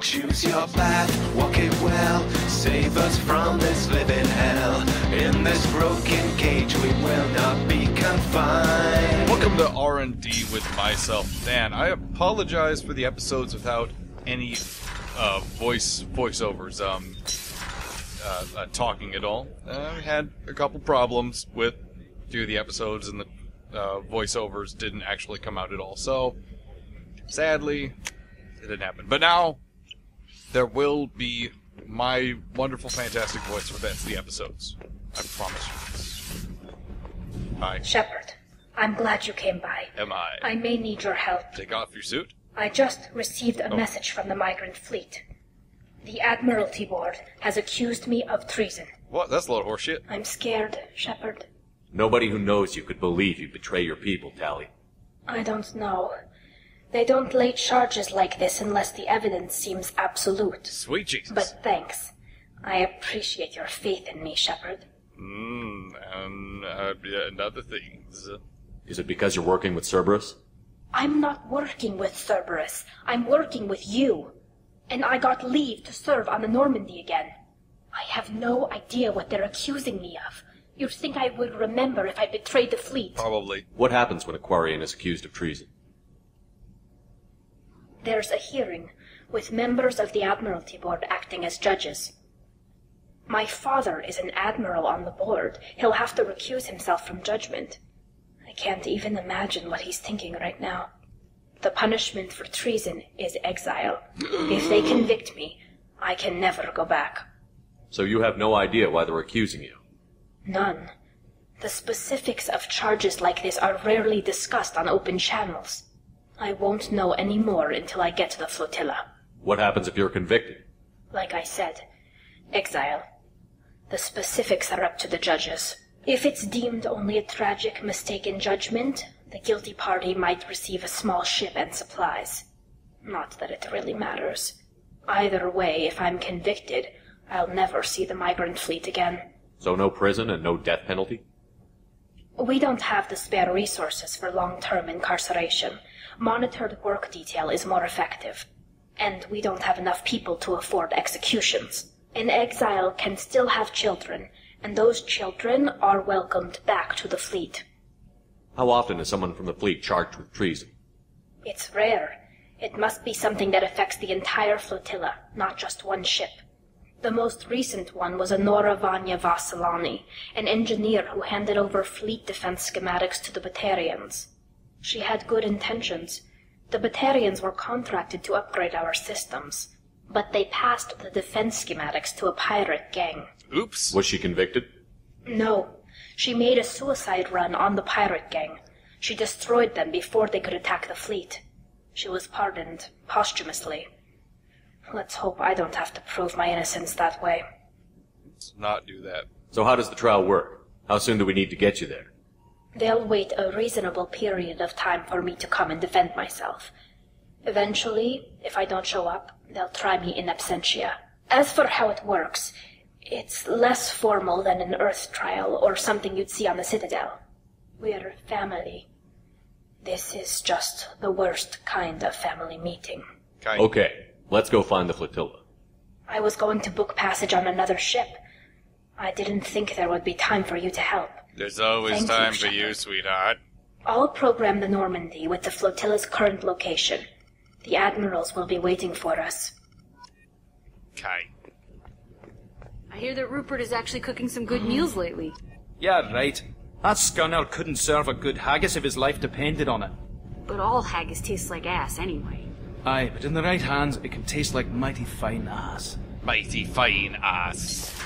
Choose your path, walk it well, save us from this living hell. In this broken cage we will not be confined. Welcome to R&D with myself, Dan. I apologize for the episodes without any voiceovers talking at all. We had a couple problems with a few of the episodes, and the voiceovers didn't actually come out at all. So, sadly, it didn't happen. But now, there will be my wonderful, fantastic voice for the episodes. I promise you this. Hi. Shepard, I'm glad you came by. Am I? I may need your help. Take off your suit? I just received a message from the migrant fleet. The Admiralty Board has accused me of treason. What? That's a lot of horseshit. I'm scared, Shepard. Nobody who knows you could believe you betray your people, Tally. I don't know. They don't lay charges like this unless the evidence seems absolute. Sweet Jesus. But thanks. I appreciate your faith in me, Shepard. And other things. Is it because you're working with Cerberus? I'm not working with Cerberus. I'm working with you. And I got leave to serve on the Normandy again. I have no idea what they're accusing me of. You'd think I would remember if I betrayed the fleet. Probably. What happens when a Quarian is accused of treason? There's a hearing, with members of the Admiralty Board acting as judges. My father is an admiral on the board. He'll have to recuse himself from judgment. I can't even imagine what he's thinking right now. The punishment for treason is exile. If they convict me, I can never go back. So you have no idea why they're accusing you? None. The specifics of charges like this are rarely discussed on open channels. I won't know any more until I get to the flotilla. What happens if you're convicted? Like I said, exile. The specifics are up to the judges. If it's deemed only a tragic mistake in judgment, the guilty party might receive a small ship and supplies. Not that it really matters. Either way, if I'm convicted, I'll never see the migrant fleet again. So no prison and no death penalty? We don't have the spare resources for long-term incarceration. Monitored work detail is more effective. And we don't have enough people to afford executions. An exile can still have children, and those children are welcomed back to the fleet. How often is someone from the fleet charged with treason? It's rare. It must be something that affects the entire flotilla, not just one ship. The most recent one was Honora Vanya Vassilani, an engineer who handed over fleet defense schematics to the Batarians. She had good intentions. The Batarians were contracted to upgrade our systems, but they passed the defense schematics to a pirate gang. Oops. Was she convicted? No. She made a suicide run on the pirate gang. She destroyed them before they could attack the fleet. She was pardoned posthumously. Let's hope I don't have to prove my innocence that way. Let's not do that. So how does the trial work? How soon do we need to get you there? They'll wait a reasonable period of time for me to come and defend myself. Eventually, if I don't show up, they'll try me in absentia. As for how it works, it's less formal than an Earth trial or something you'd see on the Citadel. We're family. This is just the worst kind of family meeting. Okay, let's go find the flotilla. I was going to book passage on another ship. I didn't think there would be time for you to help. There's always Thank time you, for you, Shepard. sweetheart. I'll program the Normandy with the flotilla's current location. The admirals will be waiting for us. Okay. I hear that Rupert is actually cooking some good meals lately. Yeah, right. That scunner couldn't serve a good haggis if his life depended on it. But all haggis tastes like ass anyway. Aye, but in the right hands, it can taste like mighty fine ass. Mighty fine ass.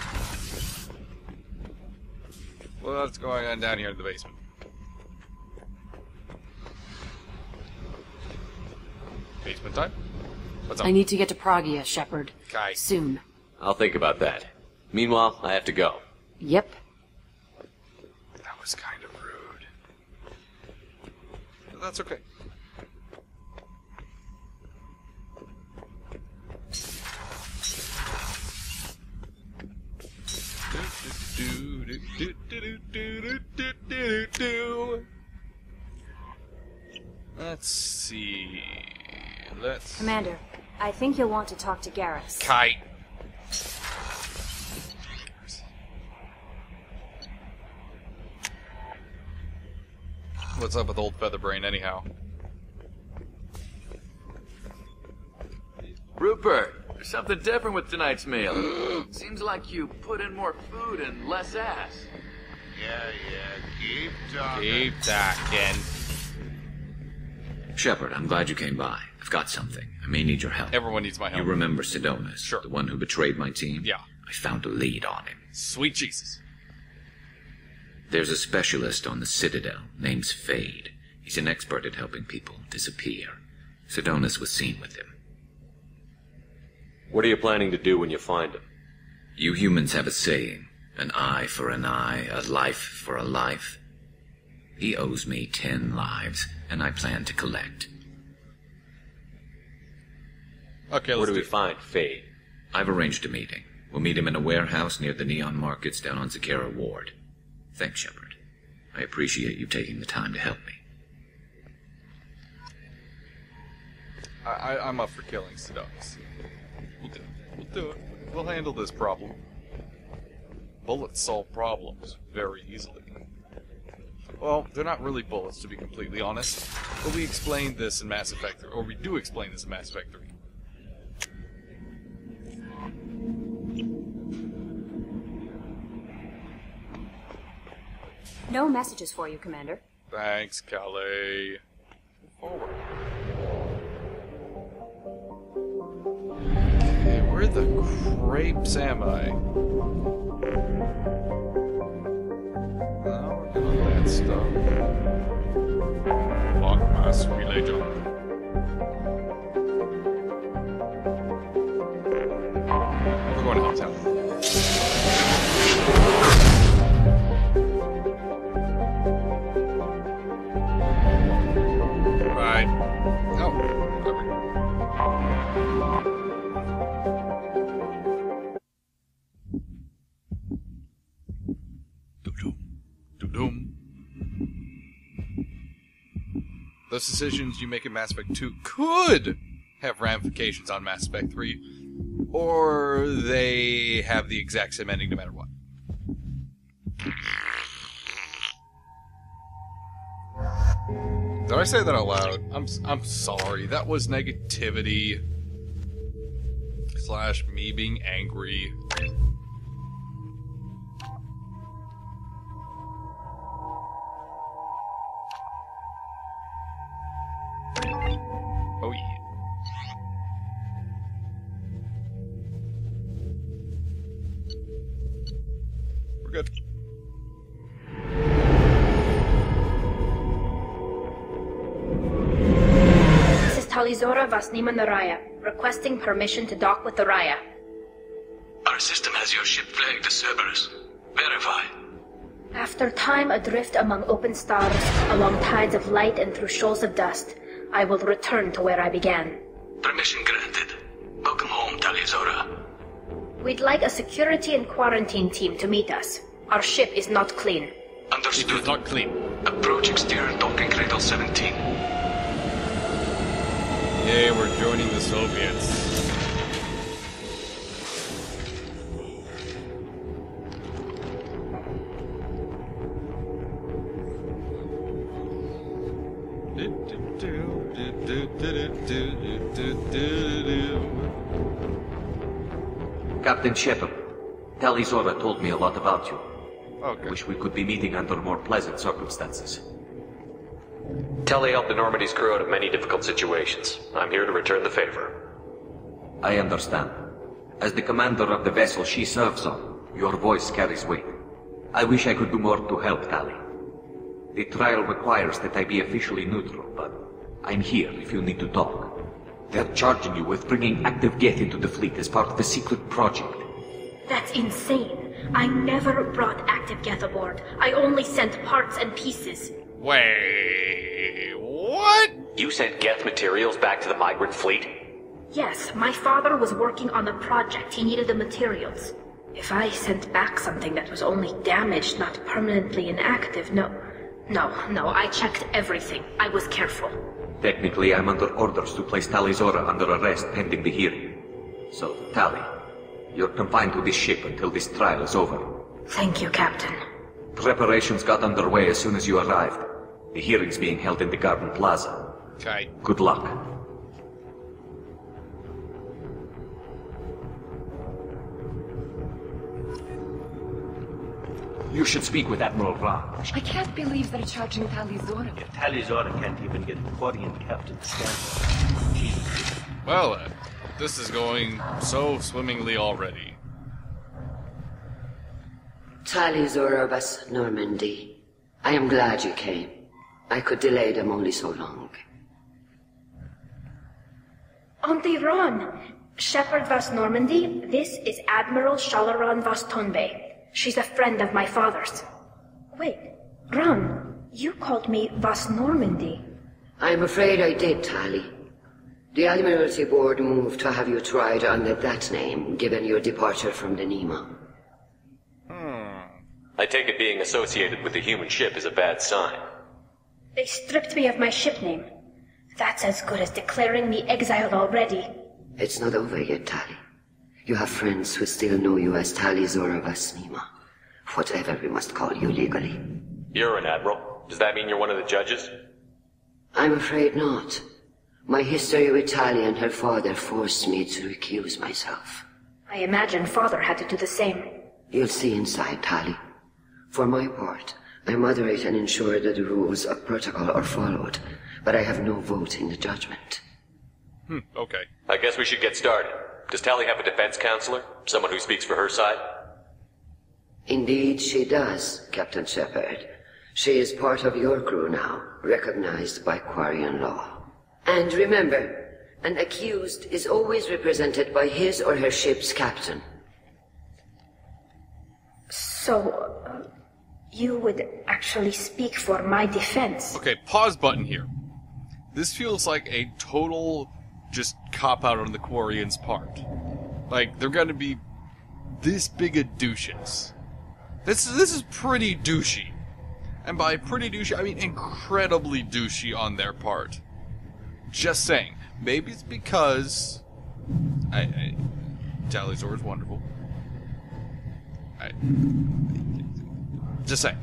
What's going on down here in the basement? Basement time? What's up? I need to get to Pragia, Shepard. Okay. Soon. I'll think about that. Meanwhile, I have to go. Yep. That was kind of rude. But that's okay. Let's see. Commander, I think you'll want to talk to Garrus. Kite. What's up with old Featherbrain, anyhow? Rupert, there's something different with tonight's meal. Seems like you put in more food and less ass. Yeah, keep talking. Keep talking. Shepard, I'm glad you came by. I've got something. I may need your help. Everyone needs my help. You remember Sidonus? Sure. The one who betrayed my team? Yeah. I found a lead on him. Sweet Jesus. There's a specialist on the Citadel, name's Fade. He's an expert at helping people disappear. Sidonus was seen with him. What are you planning to do when you find him? You humans have a saying, an eye for an eye, a life for a life. He owes me 10 lives, and I plan to collect. Okay, Where do we find Fade? I've arranged a meeting. We'll meet him in a warehouse near the Neon Markets down on Zakera Ward. Thanks, Shepard. I appreciate you taking the time to help me. I'm up for killing Sidonus. We'll do it. We'll do it. We'll handle this problem. Bullets solve problems very easily. Well, they're not really bullets, to be completely honest. But we explained this in Mass Effect 3, or we do explain this in Mass Effect 3. No messages for you, Commander. Thanks, Calais. Forward. Okay, where the crapes am I? Now we're gonna that stuff. Walk mass relay jump. We're going to Helltown. Right. Oh, whatever. Doom. Those decisions you make in Mass Effect 2 could have ramifications on Mass Effect 3, or they have the exact same ending no matter what. Did I say that out loud? I'm sorry. That was negativity / me being angry. Oh yeah. We're good. This is Talizora Vasnima Naraya, requesting permission to dock with the Raya. Our system has your ship flagged as Cerberus. Verify. After time adrift among open stars, along tides of light and through shoals of dust, I will return to where I began. Permission granted. Welcome home, Talizora. We'd like a security and quarantine team to meet us. Our ship is not clean. Understood. It's not clean. Approach exterior docking cradle 17. Yay, we're joining the Soviets. Captain Shepard, Talizora told me a lot about you. Okay. Wish we could be meeting under more pleasant circumstances. Tali helped the Normandy's crew out of many difficult situations. I'm here to return the favor. I understand. As the commander of the vessel she serves on, your voice carries weight. I wish I could do more to help, Tali. The trial requires that I be officially neutral, but I'm here if you need to talk. They're charging you with bringing active Geth into the fleet as part of a secret project. That's insane. I never brought active Geth aboard. I only sent parts and pieces. Wait, what? You sent Geth materials back to the migrant fleet? Yes, my father was working on a project. He needed the materials. If I sent back something that was only damaged, not permanently inactive, no, I checked everything. I was careful. Technically, I'm under orders to place Tali Zora under arrest pending the hearing. So, Tali, you're confined to this ship until this trial is over. Thank you, Captain. Preparations got underway as soon as you arrived. The hearing's being held in the Garden Plaza. Okay. Good luck. You should speak with Admiral Ra. I can't believe they're charging Tali Zora. If Tali Zora can't even get the Quarian captain to stand. Well, this is going so swimmingly already. Tali Zora Vas Normandy. I am glad you came. I could delay them only so long. Auntie Ron, Shepherd Vas Normandy, this is Admiral Shalaran Vas Tonbe. She's a friend of my father's. Wait, Ron, you called me Vas Normandy. I'm afraid I did, Tali. The Admiralty Board moved to have you tried under that name, given your departure from the Nima. I take it being associated with the human ship is a bad sign. They stripped me of my ship name. That's as good as declaring me exiled already. It's not over yet, Tali. You have friends who still know you as Tali Zora Vas Nima. Whatever we must call you legally. You're an admiral. Does that mean you're one of the judges? I'm afraid not. My history with Tali and her father forced me to recuse myself. I imagine father had to do the same. You'll see inside, Tali. For my part, I moderate and ensure that the rules of protocol are followed, but I have no vote in the judgment. Okay. I guess we should get started. Does Tali have a defense counselor? Someone who speaks for her side? Indeed she does, Captain Shepard. She is part of your crew now, recognized by Quarian law. And remember, an accused is always represented by his or her ship's captain. So, you would actually speak for my defense? Okay, pause button here. This feels like a total just cop-out on the Quarians' part. Like, they're gonna be this big of douches. This is pretty douchey. And by pretty douchey, I mean incredibly douchey on their part. Just saying. Maybe it's because... Tali Zora's wonderful. Just saying.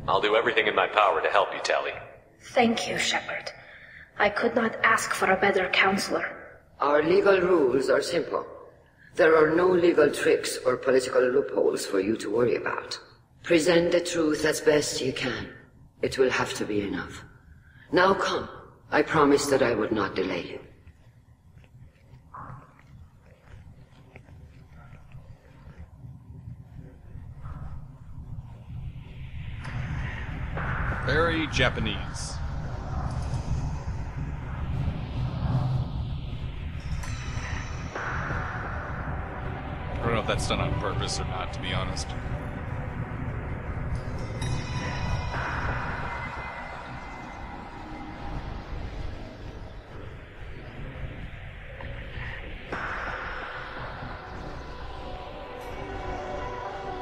I'll do everything in my power to help you, Tali. Thank you, Shepard. I could not ask for a better counselor. Our legal rules are simple. There are no legal tricks or political loopholes for you to worry about. Present the truth as best you can. It will have to be enough. Now come. I promised that I would not delay you. Very Japanese. I don't know if that's done on purpose or not, to be honest.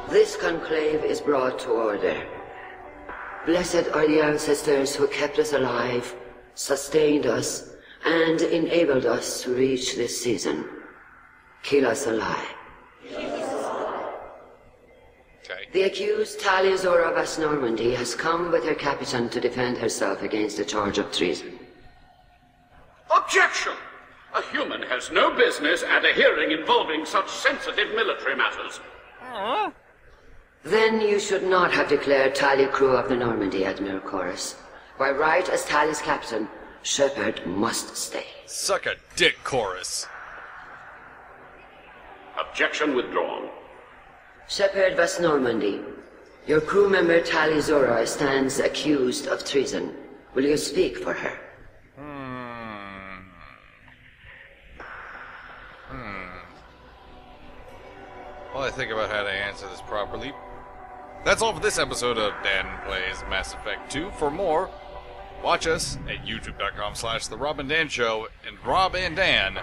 This conclave is brought to order. Blessed are the ancestors who kept us alive, sustained us, and enabled us to reach this season. Kill us alive. Okay. The accused Tali Zora Vas Normandy has come with her captain to defend herself against the charge of treason. Objection! A human has no business at a hearing involving such sensitive military matters. Then you should not have declared Tali crew of the Normandy, Admiral Chorus. By right as Tali's captain, Shepard must stay. Suck a dick, Chorus. Objection withdrawn. Shepard Vas Normandy, your crew member Tali Zora stands accused of treason. Will you speak for her? While I think about how to answer this properly. That's all for this episode of Dan Plays Mass Effect 2. For more, watch us at youtube.com/The Rob and Dan Show and robandan.tv.